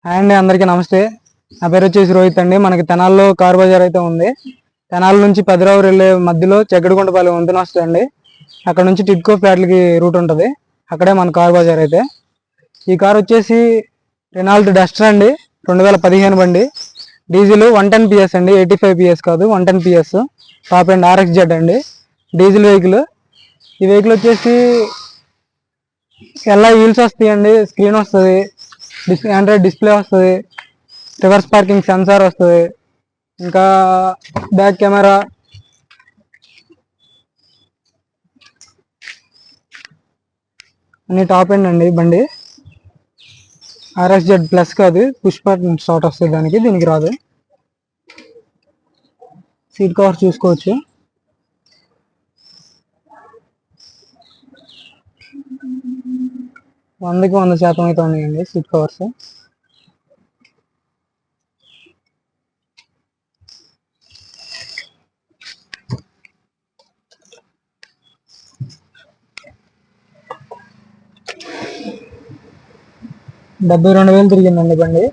Hi అండి, అందరికీ నమస్తే. నా పేరు వచ్చేసి రోహిత్ అండి. మనకి తెనాల్లో కార్ బజార్ అయితే ఉంది. తెనాల నుంచి పెదరావూరు వెళ్ళే మధ్యలో చెగ్గడగుంటపల్లి వంతెన వస్తుందండి. అక్కడ నుంచి టిడ్కో ఫ్లాట్లకి రూట్ ఉంటుంది. అక్కడే మన కార్ బజార్ అయితే. ఈ కార్ వచ్చేసి రెనాల్ట్ డస్టర్ అండి, 2015 బండి. డీజిల్ 110 PS అండి, 85 PS కాదు, 110 PS. టాప్ అండ్ RXZ అండి, డీజిల్ వెహికల్. ఈ వెహికల్ వచ్చేసి ఎలా వీల్స్ వస్తాయండి, స్క్రీన్ వస్తుంది, ఆండ్రాయిడ్ డిస్ప్లే వస్తుంది, రివర్స్ పార్కింగ్ సెన్సార్ వస్తుంది, ఇంకా బ్యాక్ కెమెరా, అన్ని టాప్ ఎండ్ అండి బండి. RXZ ప్లస్ కాదు, పుష్ బటన్ స్టార్ట్ వస్తుంది దీనికి రాదు. సీట్ కవర్ చూసుకోవచ్చు. వందకి 100% అయితే ఉన్నాయండి సీట్ కవర్స్. $72,000 తిరిగిందండి బండి.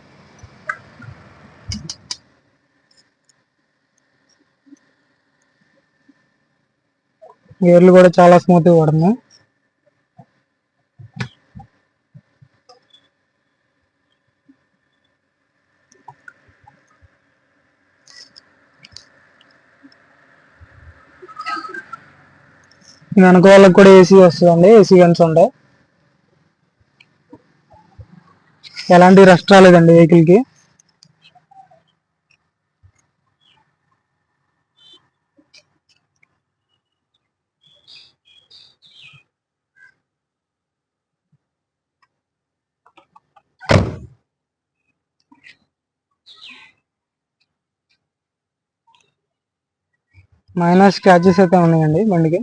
గేర్లు కూడా చాలా స్మూత్గా పడుతుంది. వెనక వాళ్ళకి కూడా ఏసీ వస్తుందండి, ఏసీ గన్స్ ఉంటాయి. ఎలాంటి రస్ట్ రాలేదండి వెహికల్కి. మైనర్ స్క్రాచెస్ అయితే ఉన్నాయండి బండికి.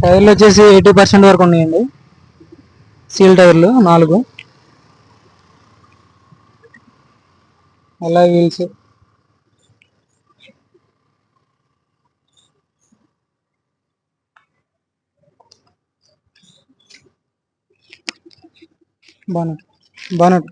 టైర్లు వచ్చేసి 80% వరకు ఉన్నాయండి. సీల్ టైర్లు 4. అలా వీల్స్. బానట్ బానట్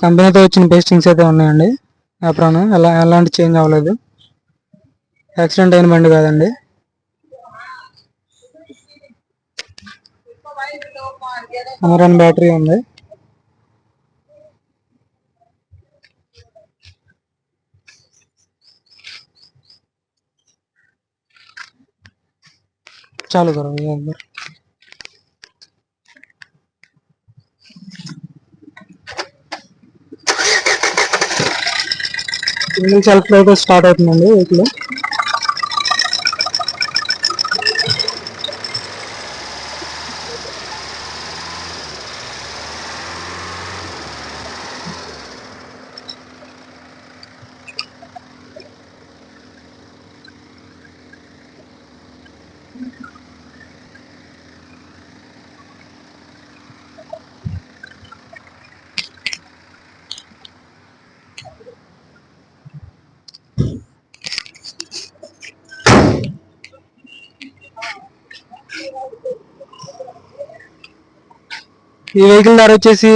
కంపెనీతో వచ్చిన పేస్టింగ్స్ అయితే ఉన్నాయండి. యాప్రాన్ ఎలాంటి చేంజ్ అవ్వలేదు. యాక్సిడెంట్ అయిన బండి కాదండి. అమరాన్ బ్యాటరీ ఉంది. చాలు కరో సింగిల్ సెల్ఫ్ లో అయితే స్టార్ట్ అవుతుందండి వెహికల్. ఈ వెహికల్ ధర వచ్చేసి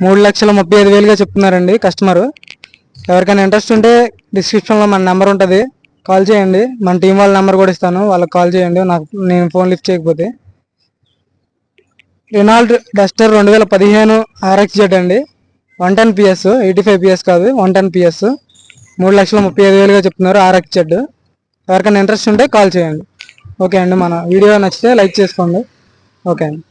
3,35,000గా చెప్తున్నారండి కస్టమర్. ఎవరికైనా ఇంట్రెస్ట్ ఉంటే డిస్క్రిప్షన్లో మన నెంబర్ ఉంటుంది, కాల్ చేయండి. మన టీం వాళ్ళ నెంబర్ కూడా ఇస్తాను, వాళ్ళకి కాల్ చేయండి నేను ఫోన్ లిఫ్ట్ చేయకపోతే. రెనాల్ట్ డస్టర్ 2015 RXZ అండి, 110 PS, 85 PS కాదు, 110 PS. 3,35,000గా చెప్తున్నారు RXZ. ఎవరికైనా ఇంట్రెస్ట్ ఉంటే కాల్ చేయండి. ఓకే అండి, మన వీడియో నచ్చితే లైక్ చేసుకోండి. ఓకే అండి.